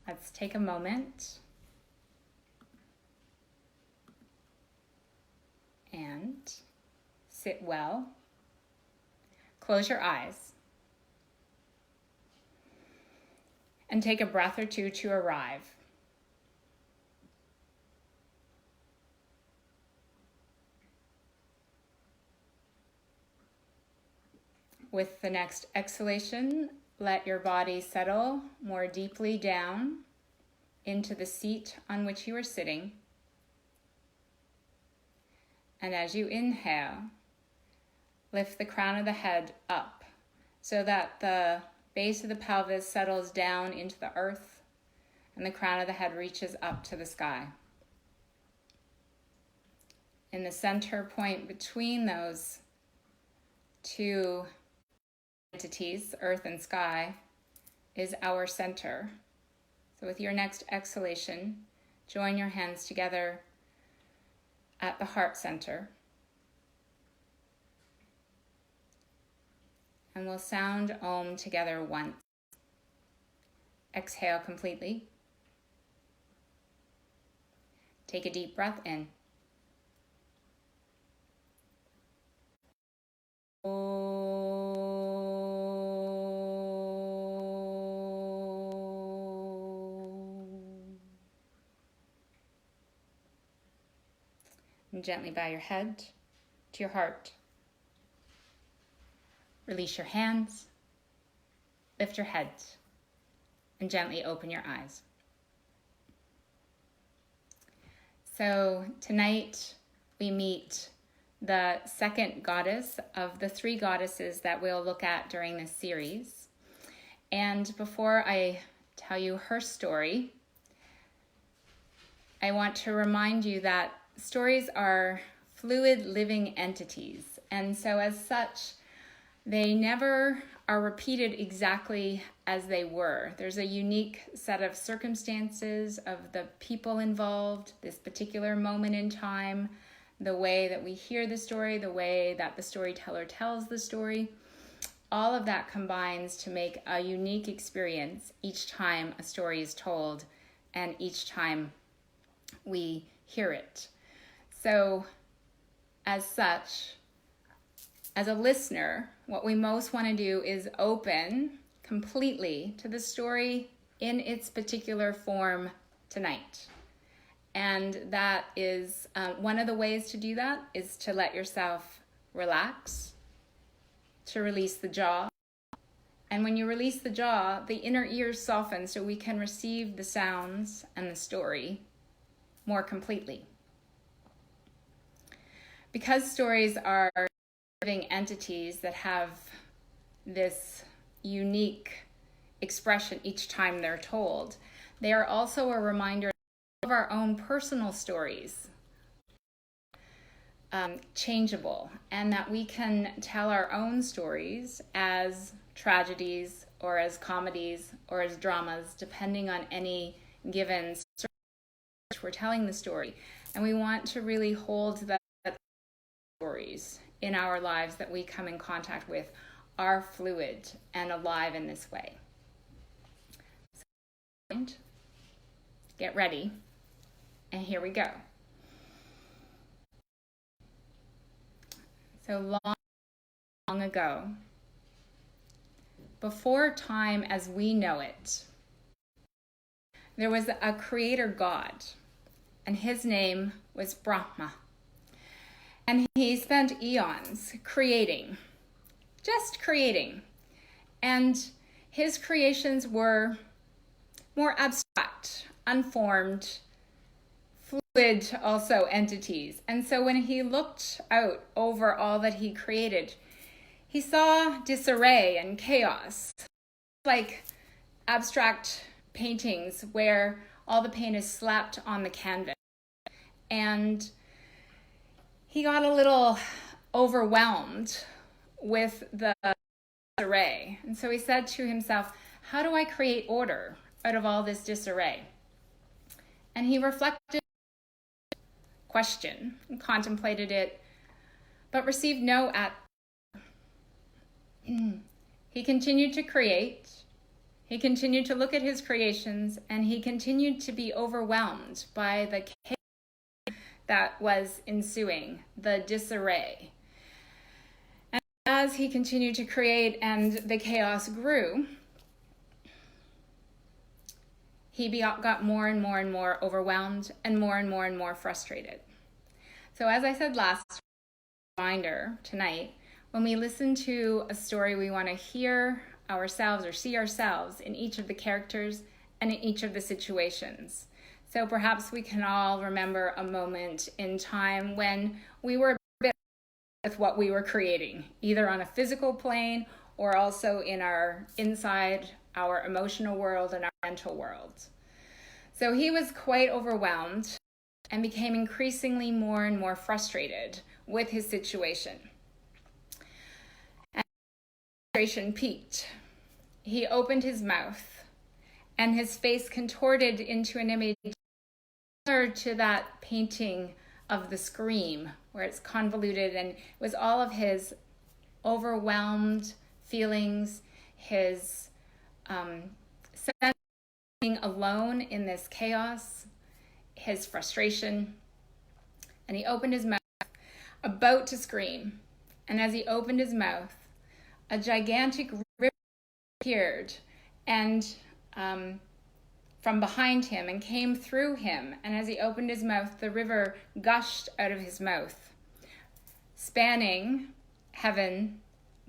Let's take a moment and sit well. Close your eyes and take a breath or two to arrive. With the next exhalation, let your body settle more deeply down into the seat on which you are sitting. And as you inhale, lift the crown of the head up so that the base of the pelvis settles down into the earth and the crown of the head reaches up to the sky. In the center point between those two entities, earth and sky, is our center. So with your next exhalation, join your hands together at the heart center. And we'll sound Om together once. Exhale completely. Take a deep breath in. And gently bow your head to your heart. Release your hands, lift your head, and gently open your eyes. So tonight we meet the second goddess of the three goddesses that we'll look at during this series. And before I tell you her story, I want to remind you that stories are fluid living entities. And so as such, they never are repeated exactly as they were. There's a unique set of circumstances of the people involved, this particular moment in time, the way that we hear the story, the way that the storyteller tells the story. All of that combines to make a unique experience each time a story is told and each time we hear it. So, as such, as a listener, what we most want to do is open completely to the story in its particular form tonight. And that is one of the ways to do that is to let yourself relax, to release the jaw. And when you release the jaw, the inner ears soften so we can receive the sounds and the story more completely. Because stories are living entities that have this unique expression each time they're told, they are also a reminder of our own personal stories, changeable, and that we can tell our own stories as tragedies or as comedies or as dramas, depending on any given story which we're telling the story. And we want to really hold that stories in our lives that we come in contact with are fluid and alive in this way. So, get ready, and here we go. So long ago, before time as we know it, there was a creator God, and his name was Brahma. And he spent eons creating, just creating. And his creations were more abstract, unformed, fluid also entities. And so when he looked out over all that he created, he saw disarray and chaos, like abstract paintings where all the paint is slapped on the canvas. And he got a little overwhelmed with the disarray. And so he said to himself, how do I create order out of all this disarray? And he reflected, question, and contemplated it, but received no answer. He continued to create. He continued to look at his creations, and he continued to be overwhelmed by the chaos that was ensuing, the disarray. And as he continued to create and the chaos grew, he got more and more overwhelmed and more frustrated. So as I said last, reminder tonight, when we listen to a story, we want to hear ourselves or see ourselves in each of the characters and in each of the situations. So perhaps we can all remember a moment in time when we were a bit with what we were creating, either on a physical plane or also in inside our emotional world and our mental world. So he was quite overwhelmed and became increasingly more and more frustrated with his situation. And frustration peaked. He opened his mouth, and his face contorted into an image similar to that painting of the Scream, where it's convoluted, and it was all of his overwhelmed feelings, his sense of being alone in this chaos, his frustration. And he opened his mouth, about to scream. And as he opened his mouth, a gigantic river appeared and from behind him and came through him. And as he opened his mouth, the river gushed out of his mouth, spanning heaven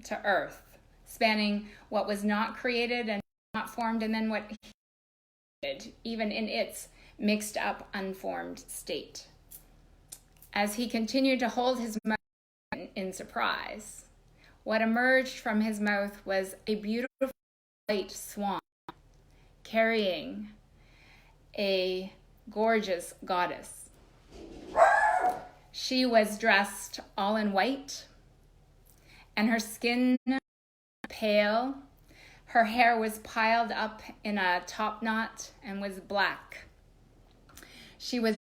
to earth, spanning what was not created and not formed, and then what he did, even in its mixed up, unformed state. As he continued to hold his mouth in surprise, what emerged from his mouth was a beautiful white swan carrying a gorgeous goddess. She was dressed all in white, and her skin pale. Her hair was piled up in a top knot and was black. She was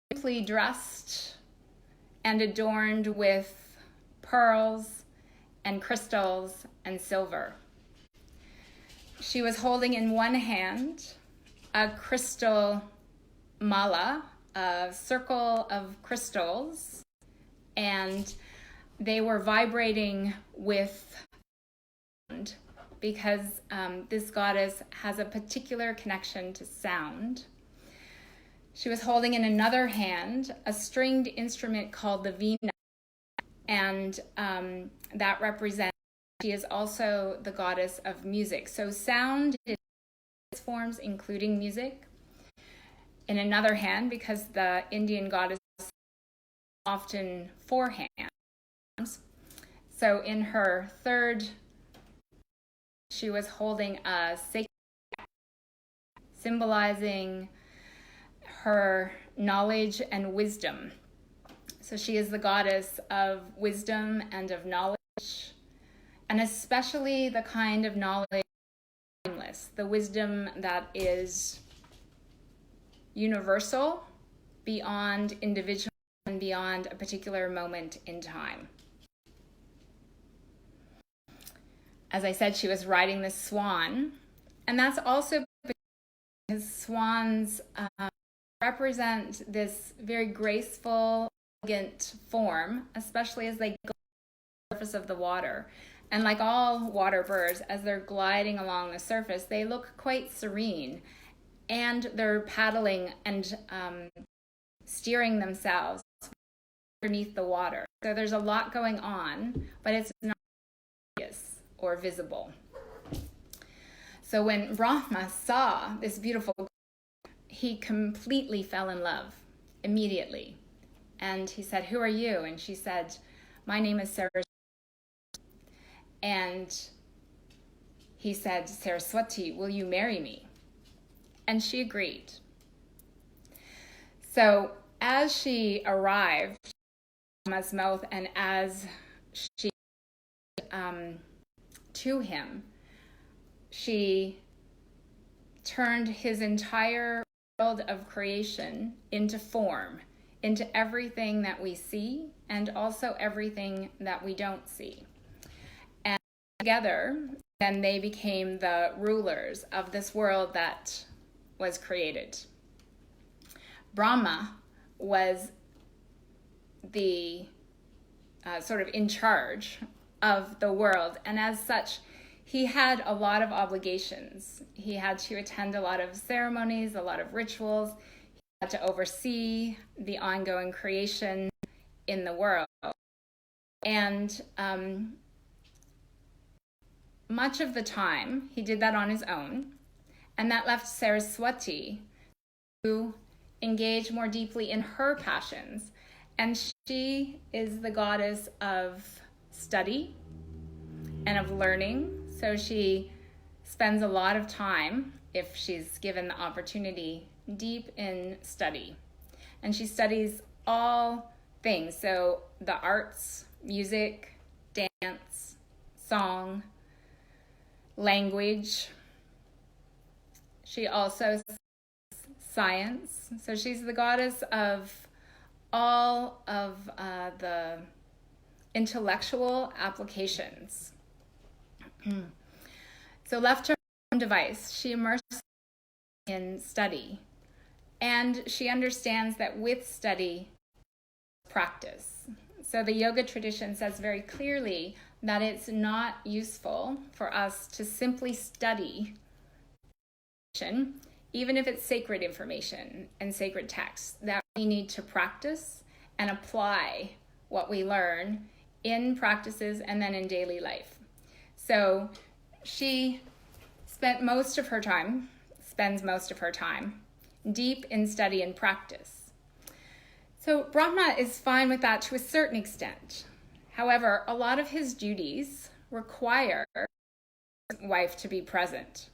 beautifully dressed and adorned with pearls and crystals and silver. She was holding in one hand a crystal mala, a circle of crystals, and they were vibrating with sound because this goddess has a particular connection to sound. She was holding in another hand a stringed instrument called the veena, and that represents, she is also the goddess of music. So sound is forms, including music. In another hand, because the Indian goddess often four hands. So in her third, she was holding a sacred, symbolizing her knowledge and wisdom. So she is the goddess of wisdom and of knowledge, and especially the kind of knowledge, the wisdom that is universal, beyond individual, and beyond a particular moment in time. As I said, she was riding this swan, and that's also because swans represent this very graceful, elegant form, especially as they go on the surface of the water. And like all water birds, as they're gliding along the surface, they look quite serene, and they're paddling and steering themselves underneath the water. So there's a lot going on, but it's not obvious or visible. So when Brahma saw this beautiful, he completely fell in love immediately. And he said, "Who are you?" And she said, "My name is Saraswati." And he said, "Saraswati, will you marry me?" And she agreed. So as she arrived at Brahma's mouth, and as she to him, she turned his entire world of creation into form, into everything that we see and also everything that we don't see. And together then they became the rulers of this world that was created. Brahma was the sort of in charge of the world, and as such, he had a lot of obligations. He had to attend a lot of ceremonies, a lot of rituals. He had to oversee the ongoing creation in the world. And much of the time, he did that on his own. And that left Saraswati to engage more deeply in her passions. And she is the goddess of study and of learning. So she spends a lot of time, if she's given the opportunity, deep in study. And she studies all things. So the arts, music, dance, song, language. She also studies science. So she's the goddess of all of the intellectual applications. So left to her own device, she immerses in study. And she understands that with study, practice. So the yoga tradition says very clearly that it's not useful for us to simply study, even if it's sacred information and sacred texts, that we need to practice and apply what we learn in practices and then in daily life. So she spends most of her time deep in study and practice. So Brahma is fine with that to a certain extent. However, a lot of his duties require his wife to be present.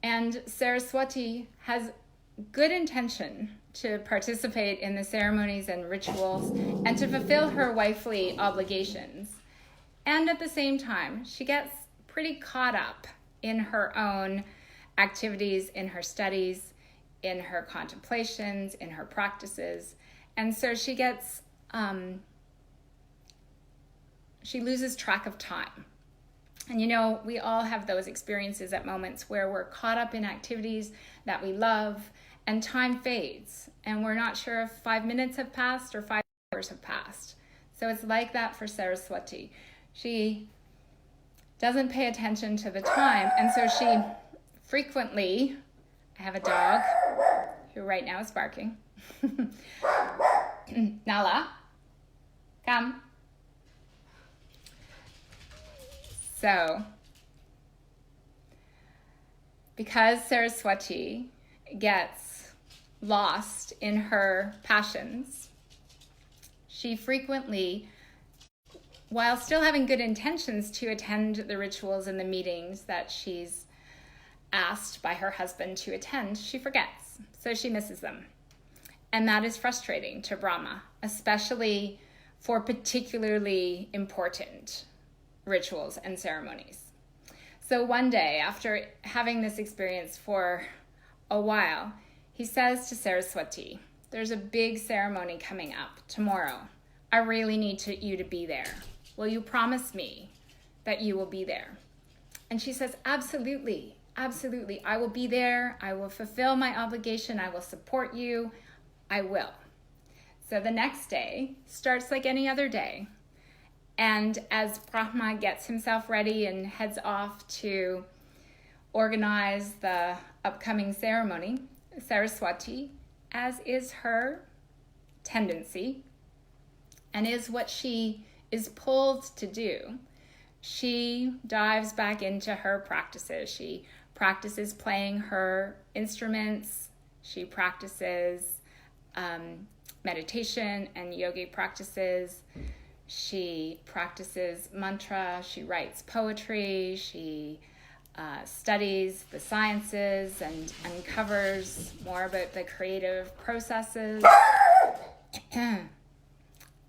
And Saraswati has good intention to participate in the ceremonies and rituals and to fulfill her wifely obligations. And at the same time, she gets pretty caught up in her own activities, in her studies, in her contemplations, in her practices. And so she gets, she loses track of time. And we all have those experiences at moments where we're caught up in activities that we love and time fades and we're not sure if 5 minutes have passed or 5 hours have passed. So it's like that for Saraswati. She doesn't pay attention to the time, and so she frequently, I have a dog who right now is barking. Nala, come. So, because Saraswati gets lost in her passions, she frequently, while still having good intentions to attend the rituals and the meetings that she's asked by her husband to attend, she forgets. So she misses them. And that is frustrating to Brahma, especially for particularly important rituals and ceremonies. So one day, after having this experience for a while, he says to Saraswati, "There's a big ceremony coming up tomorrow. I really need you to be there. Will you promise me that you will be there?" And she says, "Absolutely, absolutely. I will be there. I will fulfill my obligation. I will support you. I will." So the next day starts like any other day. And as Brahma gets himself ready and heads off to organize the upcoming ceremony, Saraswati, as is her tendency and is what she is pulled to do, she dives back into her practices. She practices playing her instruments. She practices meditation and yogic practices. She practices mantra. She writes poetry. She studies the sciences and uncovers more about the creative processes.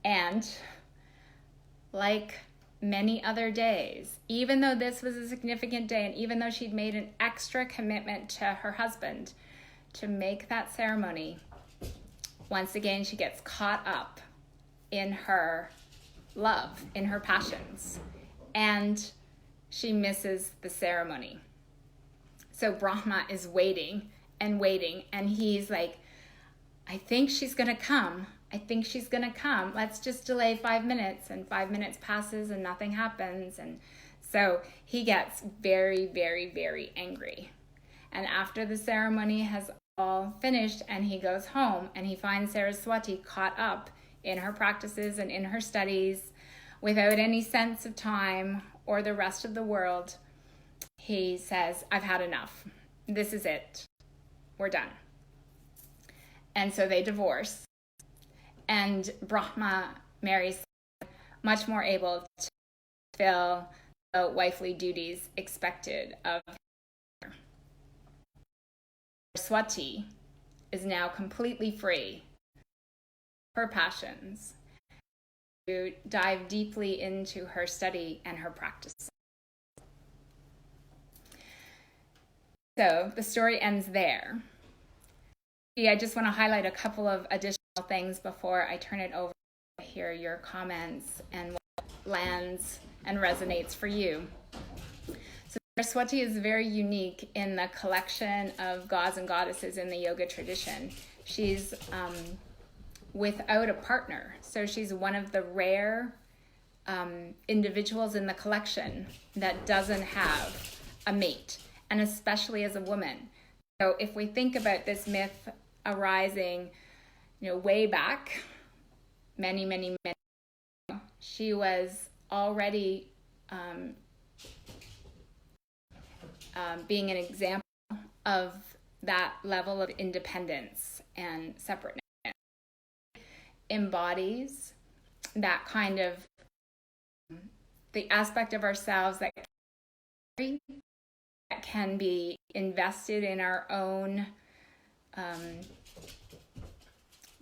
And like many other days, even though this was a significant day and even though she'd made an extra commitment to her husband to make that ceremony, once again she gets caught up in her love, in her passions, and she misses the ceremony. So Brahma is waiting and waiting, and he's like, I think she's going to come. I think she's going to come. Let's just delay 5 minutes. And 5 minutes passes and nothing happens. And so he gets very, very, very angry. And after the ceremony has all finished and he goes home and he finds Saraswati caught up in her practices and in her studies without any sense of time or the rest of the world, he says, I've had enough. This is it. We're done. And so they divorce. And Brahma marries much more able to fulfill the wifely duties expected of her. Saraswati is now completely free of her passions to dive deeply into her study and her practice. So the story ends there. I just want to highlight a couple of additional things before I turn it over to hear your comments and what lands and resonates for you. So Saraswati is very unique in the collection of gods and goddesses in the yoga tradition. She's without a partner, so she's one of the rare individuals in the collection that doesn't have a mate, and especially as a woman. So if we think about this myth arising, way back, many ago, she was already being an example of that level of independence and separateness. Embodies that kind of the aspect of ourselves that can be invested in our own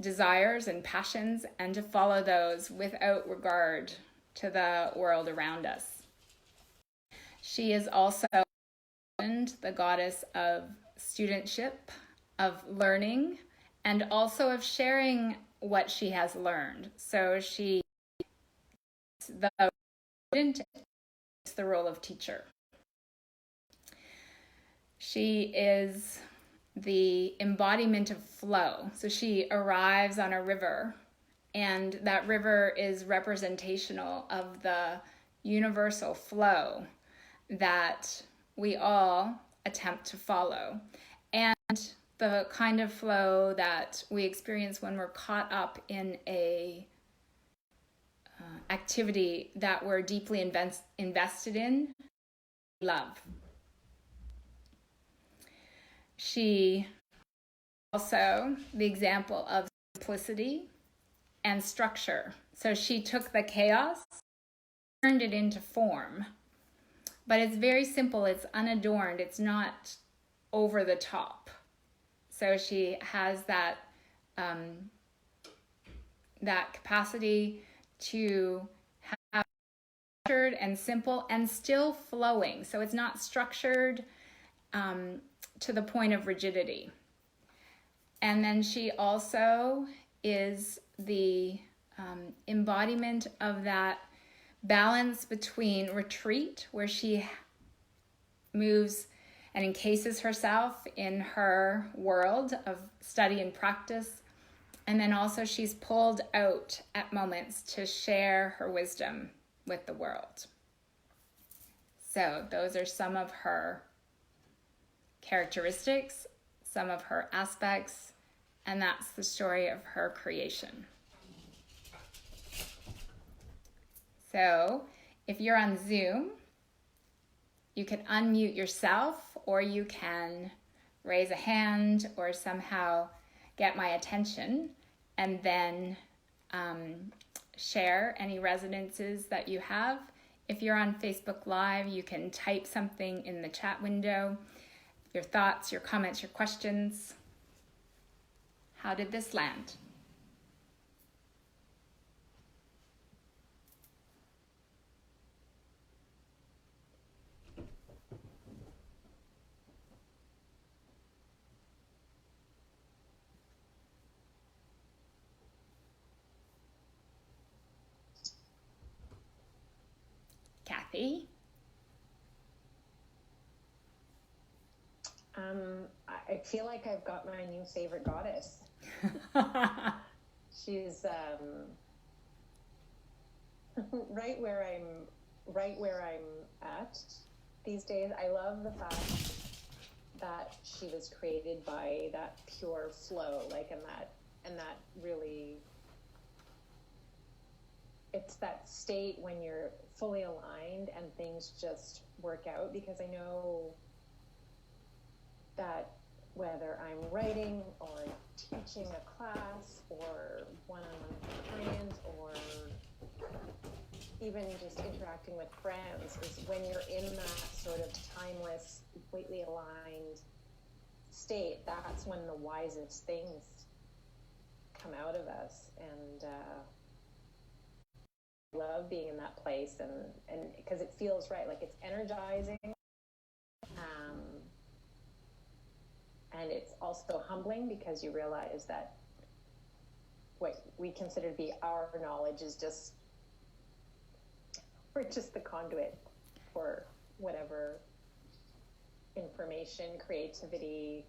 desires and passions, and to follow those without regard to the world around us. She is also the goddess of studentship, of learning, and also of sharing what she has learned. So she, the student, is the role of teacher. She is the embodiment of flow. So she arrives on a river, and that river is representational of the universal flow that we all attempt to follow, and the kind of flow that we experience when we're caught up in a activity that we're deeply invested in, love. She also the example of simplicity and structure. So she took the chaos, turned it into form, but it's very simple. It's unadorned. It's not over the top. So she has that that capacity to have structured and simple and still flowing. So it's not structured to the point of rigidity. And then she also is the embodiment of that balance between retreat, where she moves and encases herself in her world of study and practice, and then also she's pulled out at moments to share her wisdom with the world. So those are some of her characteristics, some of her aspects, and that's the story of her creation. So if you're on Zoom, you can unmute yourself, or you can raise a hand or somehow get my attention, and then share any resonances that you have. If you're on Facebook Live, you can type something in the chat window, your thoughts, your comments, your questions. How did this land? Kathy? I feel like I've got my new favorite goddess. She's right where I'm at these days. I love the fact that she was created by that pure flow, like, and that really, it's that state when you're fully aligned and things just work out. Because I know that whether I'm writing or teaching a class or one-on-one with clients or even just interacting with friends, is when you're in that sort of timeless, completely aligned state, that's when the wisest things come out of us. And I love being in that place, and because it feels right, like it's energizing. And it's also humbling, because you realize that what we consider to be our knowledge is just, we're just the conduit for whatever information, creativity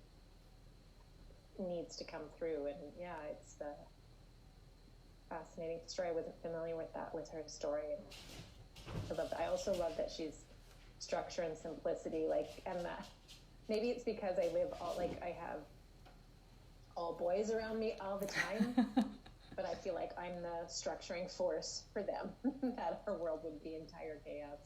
needs to come through. And yeah, it's a fascinating story. I wasn't familiar with her story. And I also love that she's structure and simplicity, like, and that maybe it's because I have all boys around me all the time, but I feel like I'm the structuring force for them, that her world would be entire chaos.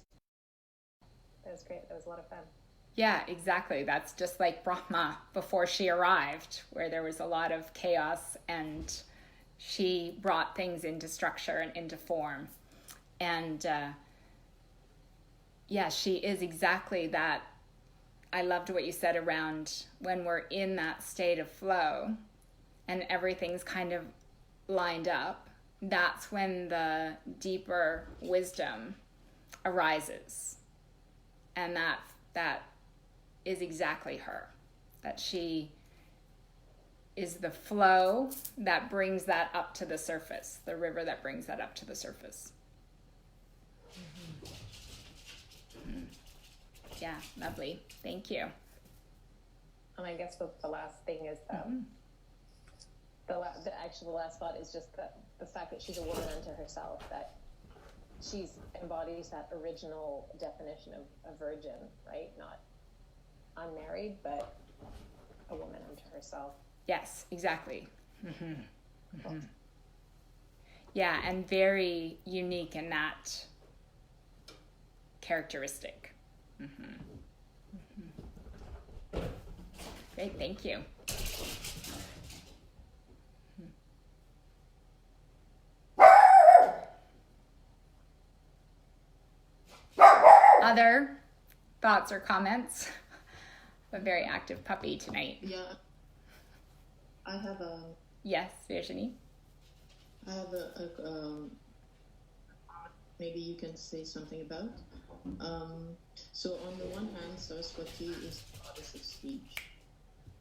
That was great. That was a lot of fun. Yeah, exactly. That's just like Brahma before she arrived, where there was a lot of chaos and she brought things into structure and into form. And yeah, she is exactly that. I loved what you said around when we're in that state of flow and everything's kind of lined up. That's when the deeper wisdom arises. And that is exactly her. That she is the flow that brings that up to the surface, the river that brings that up to the surface. Mm-hmm. Yeah, lovely. Thank you. And I guess the last thing is the last thought is just the fact that she's a woman unto herself, that she embodies that original definition of a virgin, right? Not unmarried, but a woman unto herself. Yes, exactly. Mm-hmm. Mm-hmm. Yeah, and very unique in that characteristic. Mm-hmm. Mm-hmm. Great, thank you. Other thoughts or comments? A very active puppy tonight. Yeah, I have a. Yes, Virginie. I have maybe you can say something about. So on the one hand, Saraswati is the goddess of speech,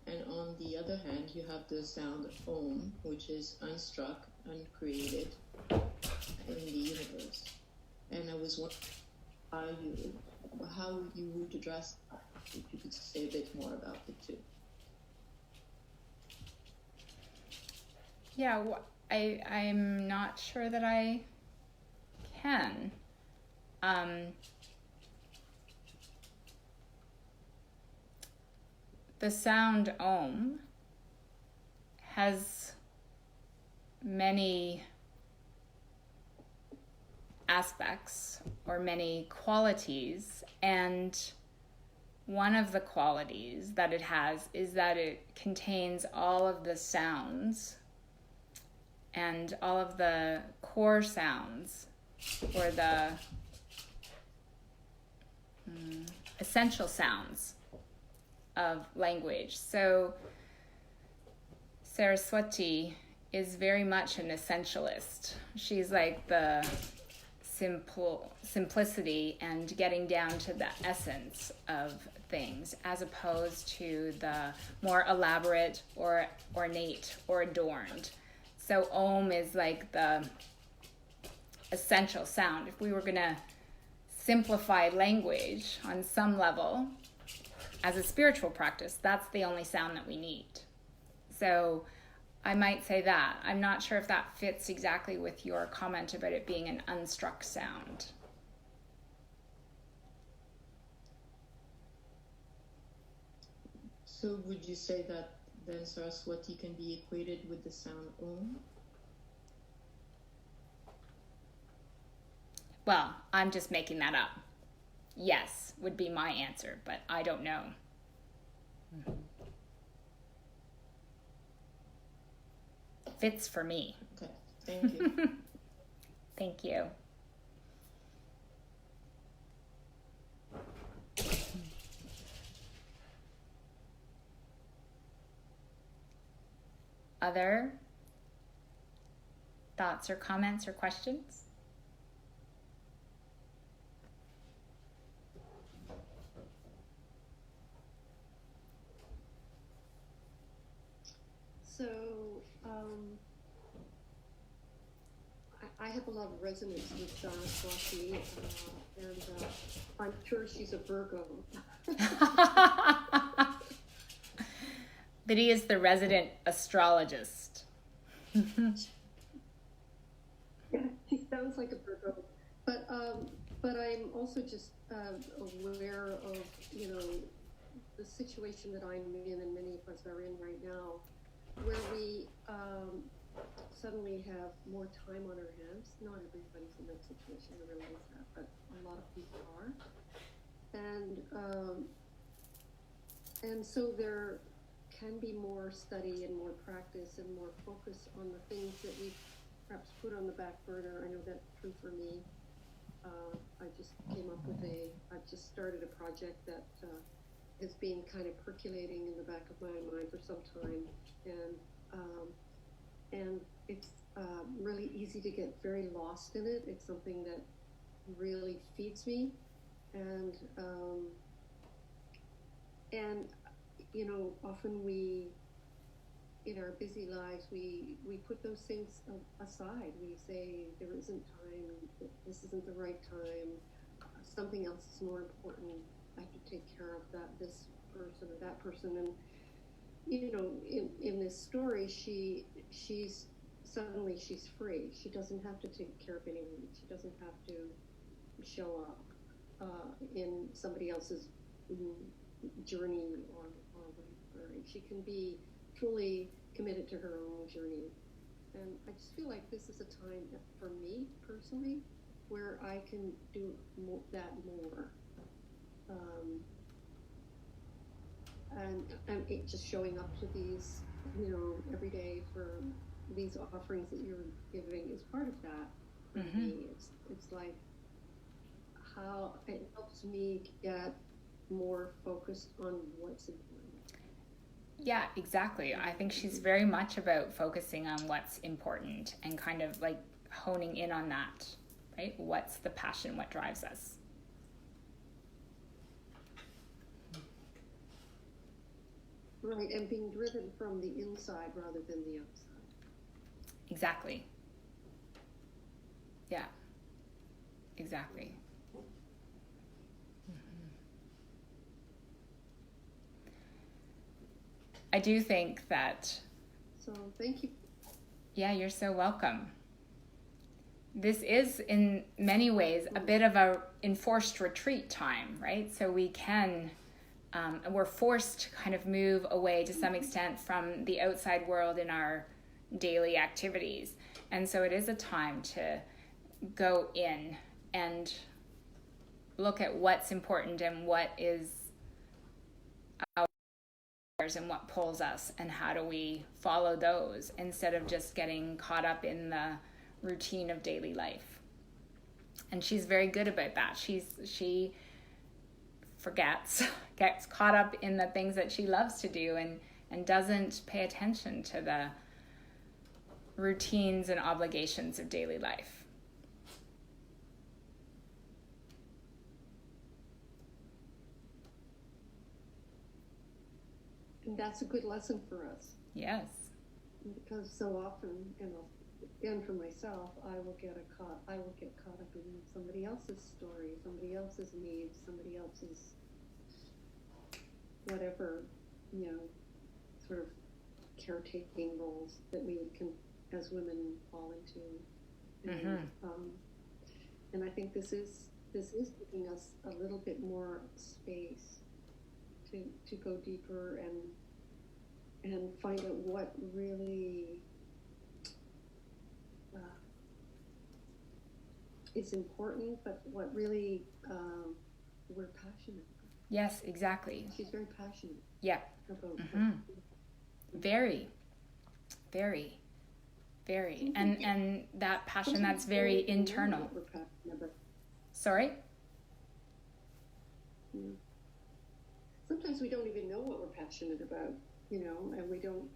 and on the other hand, you have the sound Om, which is unstruck, uncreated in the universe. And I was wondering how you would address that, if you could say a bit more about it too. Yeah, I'm not sure that I can. The sound Om has many aspects or many qualities, and one of the qualities that it has is that it contains all of the sounds and all of the core sounds, or the essential sounds of language. So Saraswati is very much an essentialist. She's like the simplicity and getting down to the essence of things, as opposed to the more elaborate or ornate or adorned. So Om is like the essential sound. If we were going to simplify language on some level, as a spiritual practice, that's the only sound that we need. So I might say that. I'm not sure if that fits exactly with your comment about it being an unstruck sound. So would you say that then Saraswati can be equated with the sound Om? Well, I'm just making that up. Yes, would be my answer, but I don't know. Fits for me. Okay, thank you. Thank you. Other thoughts or comments or questions? So, I have a lot of resonance with Saraswati, and I'm sure she's a Virgo. But he is the resident astrologist. Yeah, she sounds like a Virgo, but I'm also just aware of the situation that I'm in and many of us are in right now, where we suddenly have more time on our hands. Not everybody's in that situation, I realize that, but a lot of people are, and so there can be more study and more practice and more focus on the things that we perhaps put on the back burner. I know that's true for me. I've just started a project that has been kind of percolating in the back of my mind for some time, and it's really easy to get very lost in it. It's something that really feeds me, and often we, in our busy lives, we put those things aside. We say there isn't time, this isn't the right time, something else is more important. I have to take care of this person or that person. And in this story, she's suddenly free. She doesn't have to take care of anyone. She doesn't have to show up in somebody else's journey or whatever. She can be fully committed to her own journey. And I just feel like this is a time that, for me personally, where I can do that more. And it just showing up to these, every day for these offerings that you're giving is part of that. For me, it's like how it helps me get more focused on what's important. Yeah, exactly. I think she's very much about focusing on what's important and kind of like honing in on that, right? What's the passion? What drives us? Right, and being driven from the inside rather than the outside. Exactly. Yeah, exactly. I do think that... So, thank you. Yeah, you're so welcome. This is, in many ways, a bit of a enforced retreat time, right? So we can... we're forced to kind of move away to some extent from the outside world in our daily activities. And so it is a time to go in and look at what's important and what is ours and what pulls us, and how do we follow those instead of just getting caught up in the routine of daily life. And she's very good about that. She gets caught up in the things that she loves to do and doesn't pay attention to the routines and obligations of daily life. And that's a good lesson for us. Yes. Because so often, and for myself, I will get caught up in somebody else's story, somebody else's needs, somebody else's whatever, sort of caretaking roles that we can, as women, fall into. And I think this is giving us a little bit more space to go deeper and find out what really is important, but what really we're passionate about. Yes, exactly. She's very passionate. Yeah. About Very, very, very. And that passion that's very internal. Sorry? Sometimes we don't even know what we're passionate about, and we don't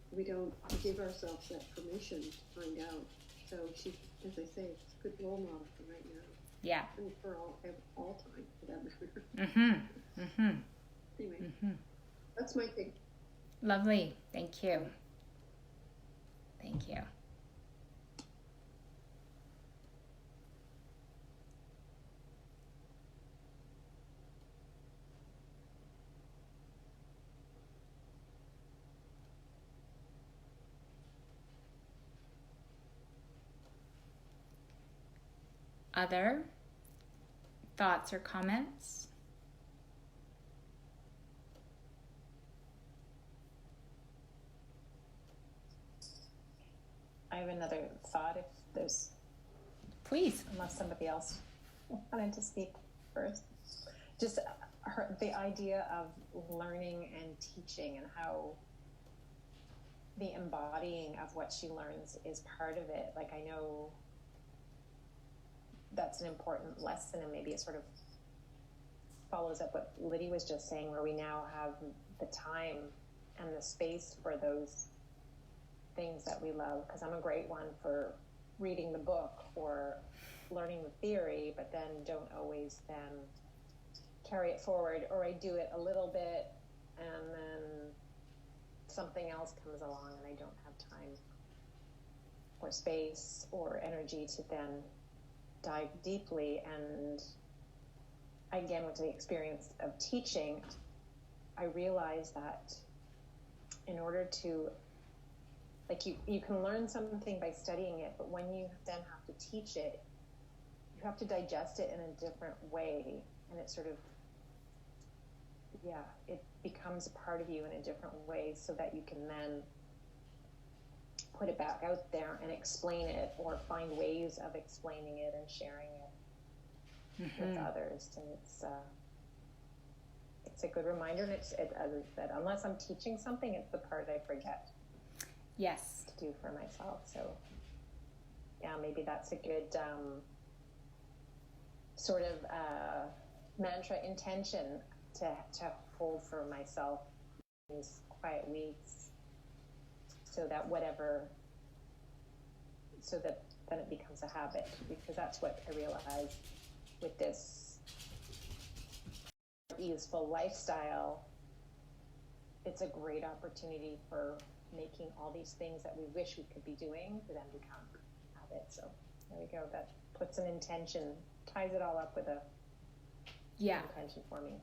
give ourselves that permission to find out. So she, as I say, it's a good role model for right now. Yeah. And for all time, for that matter. Anyway, that's my thing. Lovely. Thank you. Thank you. Other thoughts or comments? I have another thought if there's... Please. Unless somebody else wanted to speak first. Just the idea of learning and teaching and how the embodying of what she learns is part of it. Like, I know that's an important lesson, and maybe it sort of follows up what Liddy was just saying, where we now have the time and the space for those things that we love. Because I'm a great one for reading the book or learning the theory, but then don't always then carry it forward, or I do it a little bit and then something else comes along and I don't have time or space or energy to then dive deeply. And again, with the experience of teaching, I realized that in order to, like, you can learn something by studying it, but when you then have to teach it, you have to digest it in a different way, and it sort of, it becomes a part of you in a different way, so that you can then put it back out there and explain it, or find ways of explaining it and sharing it with others. And it's a good reminder, and as I said, unless I'm teaching something, it's the part I forget. Yes. To do for myself. So yeah, maybe that's a good sort of mantra, intention to hold for myself in these quiet weeks, so that then it becomes a habit, because that's what I realized with this easeful lifestyle. It's a great opportunity for making all these things that we wish we could be doing to then become habits. So there we go. That puts an intention, ties it all up with a intention for me.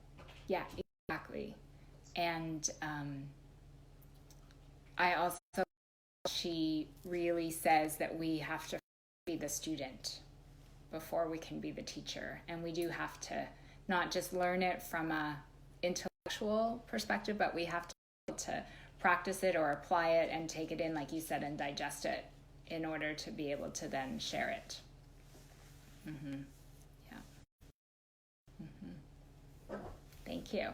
Yeah, exactly. And I also, she really says that we have to be the student before we can be the teacher. And we do have to not just learn it from a intellectual perspective, but we have to practice it or apply it and take it in, like you said, and digest it in order to be able to then share it. Yeah. Thank you.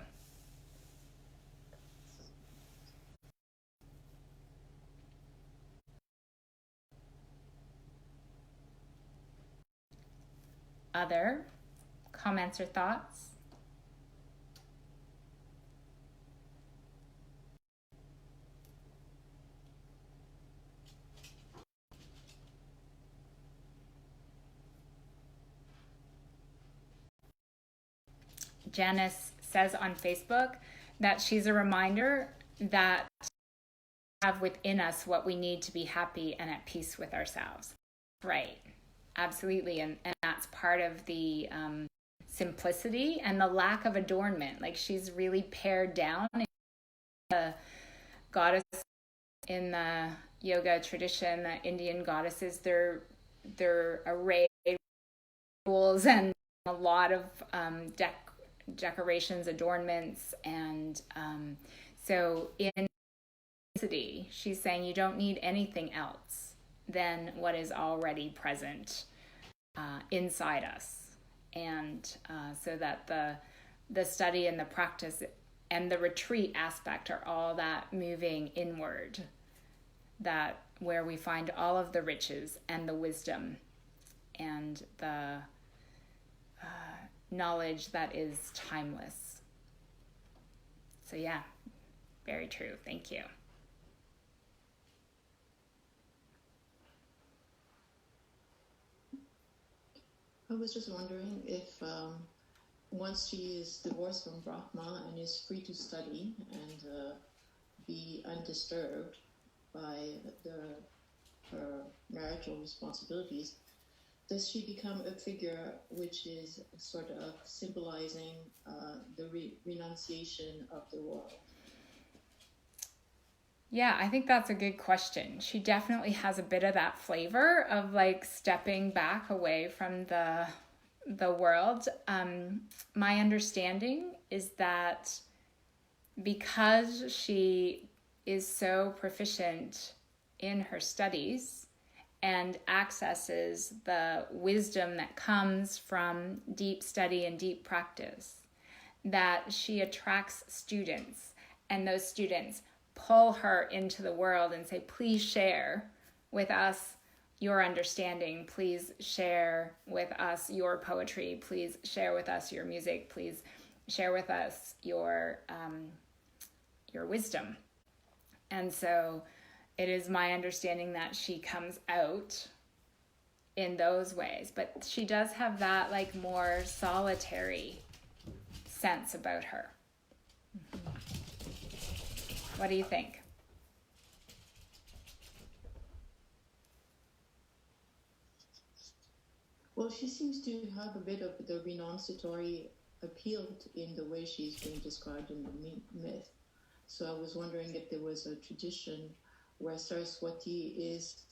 Other comments or thoughts? Janice says on Facebook that she's a reminder that we have within us what we need to be happy and at peace with ourselves. Right. Absolutely. And that's part of the simplicity and the lack of adornment. Like, she's really pared down the goddess in the yoga tradition, the Indian goddesses, they're arrayed rules and a lot of decorations, adornments, and so in city, she's saying you don't need anything else than what is already present inside us, and so that the study and the practice and the retreat aspect are all that moving inward, that where we find all of the riches and the wisdom and the knowledge that is timeless. So yeah, very true. Thank you. I was just wondering if once she is divorced from Brahma and is free to study and be undisturbed by her marital responsibilities, does she become a figure which is sort of symbolizing the renunciation of the world? Yeah, I think that's a good question. She definitely has a bit of that flavor of like stepping back away from the world. My understanding is that because she is so proficient in her studies and accesses the wisdom that comes from deep study and deep practice, that she attracts students, and those students pull her into the world and say, please share with us your understanding, please share with us your poetry, please share with us your music, please share with us your wisdom. And so it is my understanding that she comes out in those ways, but she does have that like more solitary sense about her. What do you think? Well, she seems to have a bit of the renunciatory appeal in the way she's being described in the myth. So I was wondering if there was a tradition where Saraswati is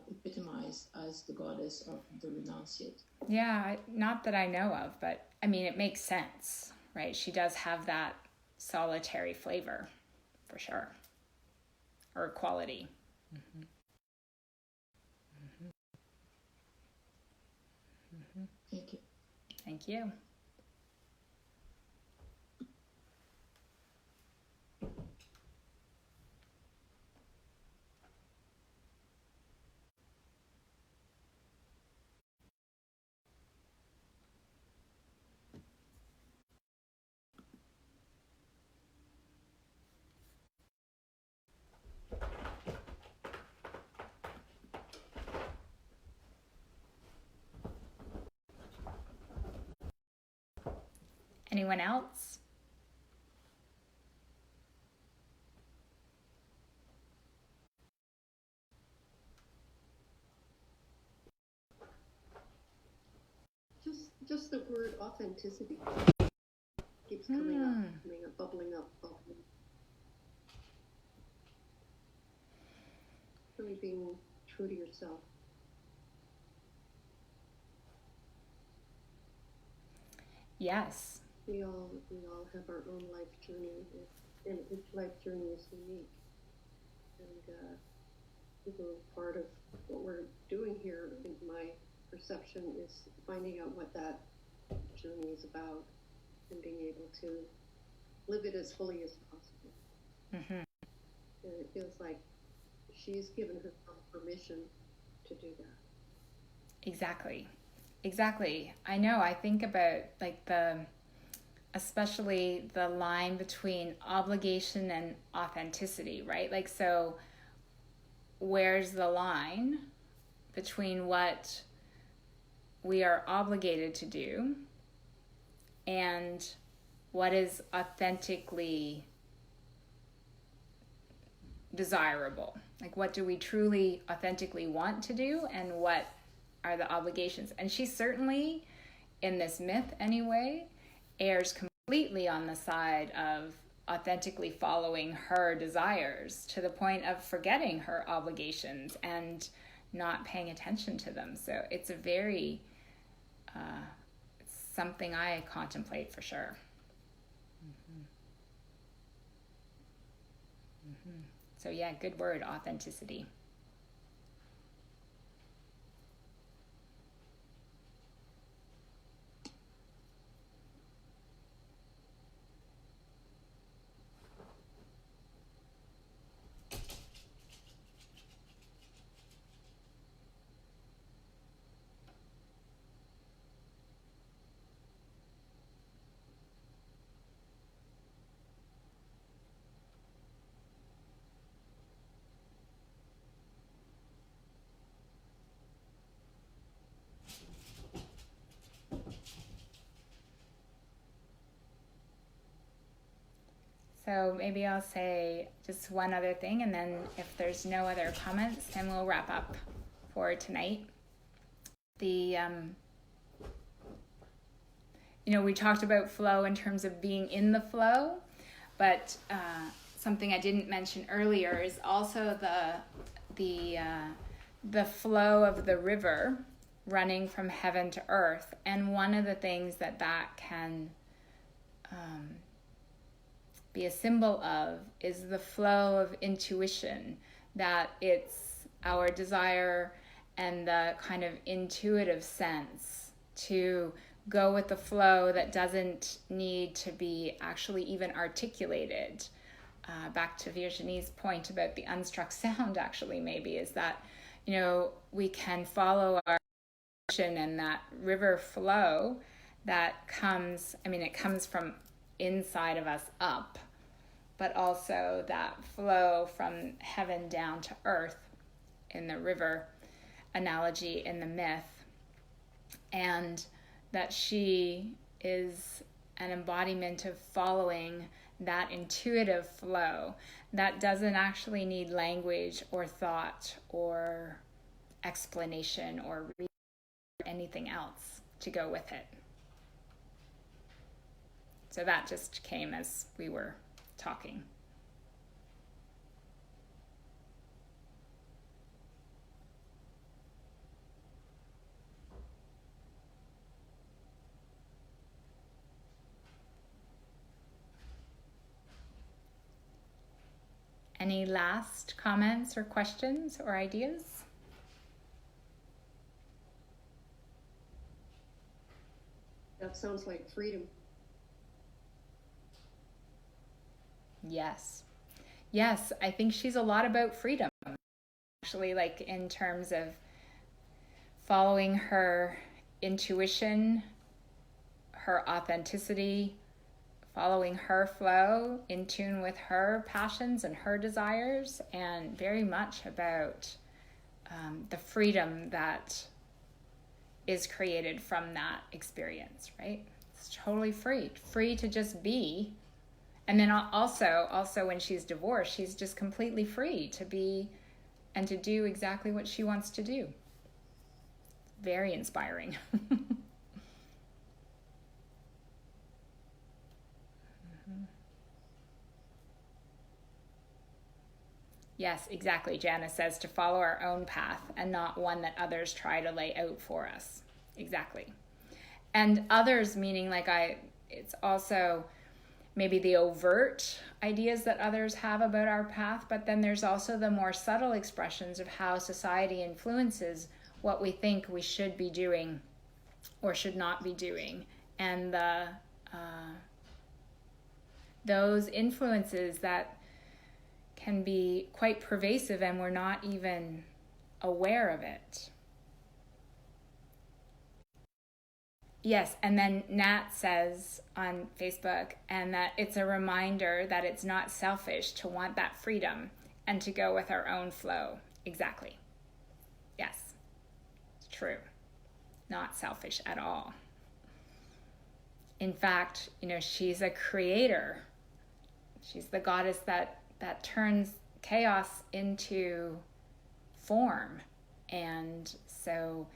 epitomized as the goddess of the renunciate. Yeah, not that I know of, but I mean, it makes sense, right? She does have that solitary flavor, for sure, or quality. Mm-hmm. Mm-hmm. Thank you. Thank you. Anyone else? Just the word authenticity keeps coming up, bubbling up. Really being true to yourself. Yes. We all have our own life journey, and each life journey is unique. And part of what we're doing here, in my perception, is finding out what that journey is about and being able to live it as fully as possible. Mm-hmm. And it feels like she's given herself permission to do that. Exactly. I know. I think about like especially the line between obligation and authenticity, right? Like, so where's the line between what we are obligated to do and what is authentically desirable? Like, what do we truly authentically want to do and what are the obligations? And she certainly, in this myth anyway, errs completely on the side of authentically following her desires to the point of forgetting her obligations and not paying attention to them. So it's a very, it's something I contemplate for sure. So yeah, good word, authenticity. So maybe I'll say just one other thing, and then if there's no other comments, then we'll wrap up for tonight. We talked about flow in terms of being in the flow, but something I didn't mention earlier is also the flow of the river running from heaven to earth. And one of the things that can be a symbol of is the flow of intuition, that it's our desire and the kind of intuitive sense to go with the flow that doesn't need to be actually even articulated. Back to Virginie's point about the unstruck sound, actually, maybe, is that, we can follow our intuition and that river flow that comes, it comes from inside of us up, but also that flow from heaven down to earth in the river analogy in the myth, and that she is an embodiment of following that intuitive flow that doesn't actually need language or thought or explanation or anything else to go with it. So that just came as we were talking. Any last comments or questions or ideas? That sounds like freedom. Yes, I think she's a lot about freedom, actually, like in terms of following her intuition, her authenticity, following her flow, in tune with her passions and her desires, and very much about the freedom that is created from that experience, right? It's totally free to just be. And then also when she's divorced, she's just completely free to be and to do exactly what she wants to do. Very inspiring. Yes, exactly. Janice says to follow our own path and not one that others try to lay out for us. Exactly. And others meaning it's also maybe the overt ideas that others have about our path, but then there's also the more subtle expressions of how society influences what we think we should be doing or should not be doing. And those influences that can be quite pervasive and we're not even aware of it. Yes, and then Nat says on Facebook, and that it's a reminder that it's not selfish to want that freedom and to go with our own flow. Exactly. Yes, it's true. Not selfish at all. In fact, she's a creator. She's the goddess that turns chaos into form. And so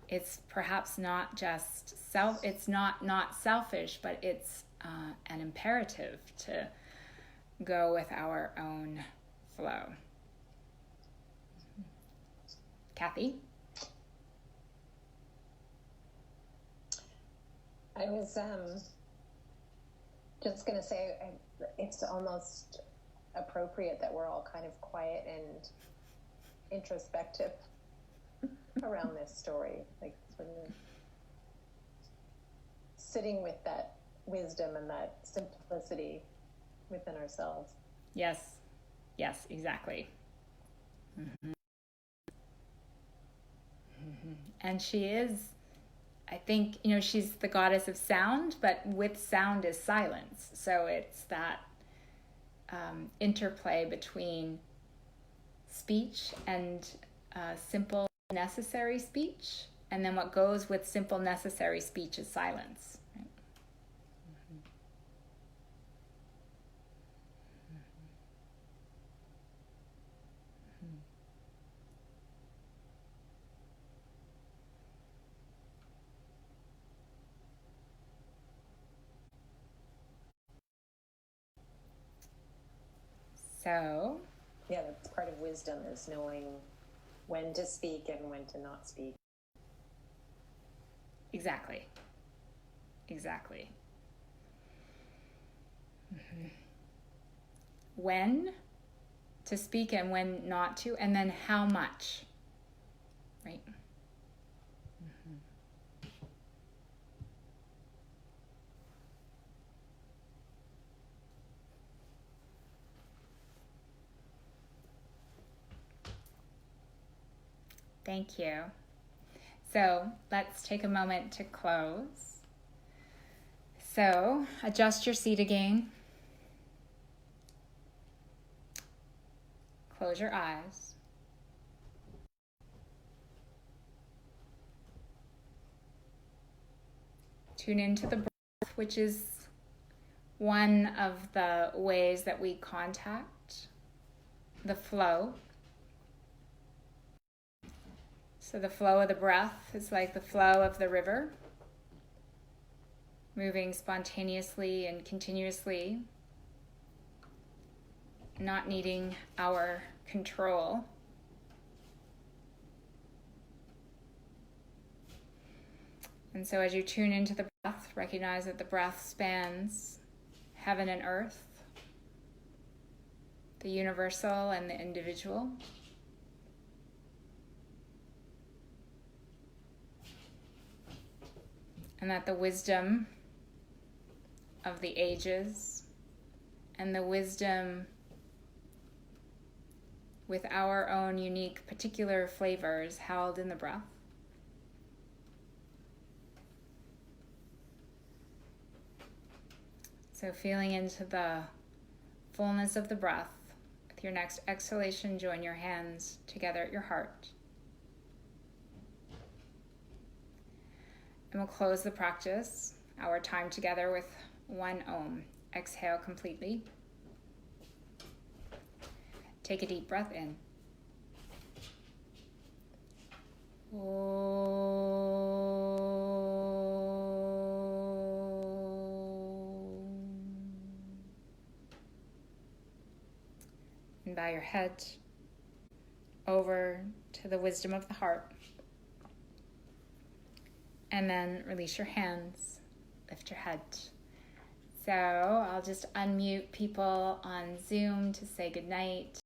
it's perhaps not just it's not selfish, but it's an imperative to go with our own flow. Kathy? I was just going to say, it's almost appropriate that we're all kind of quiet and introspective around this story, like sort of sitting with that wisdom and that simplicity within ourselves. Yes, exactly. Mm-hmm. Mm-hmm. And she is, I think, she's the goddess of sound, but with sound is silence. So it's that interplay between speech and simple, necessary speech. And then what goes with simple, necessary speech is silence. Right? Mm-hmm. So, yeah, that's part of wisdom, is knowing when to speak and when to not speak. Exactly. Mm-hmm. When to speak and when not to, and then how much, right? Mm-hmm. Thank you. So let's take a moment to close. So adjust your seat again. Close your eyes. Tune into the breath, which is one of the ways that we contact the flow. So the flow of the breath is like the flow of the river, moving spontaneously and continuously, not needing our control. And so as you tune into the breath, recognize that the breath spans heaven and earth, the universal and the individual. And that the wisdom of the ages and the wisdom with our own unique particular flavors held in the breath. So feeling into the fullness of the breath. With your next exhalation, join your hands together at your heart. And we'll close the practice, our time together, with one Om. Exhale completely. Take a deep breath in. And bow your head over to the wisdom of the heart. And then release your hands, lift your head. So I'll just unmute people on Zoom to say goodnight.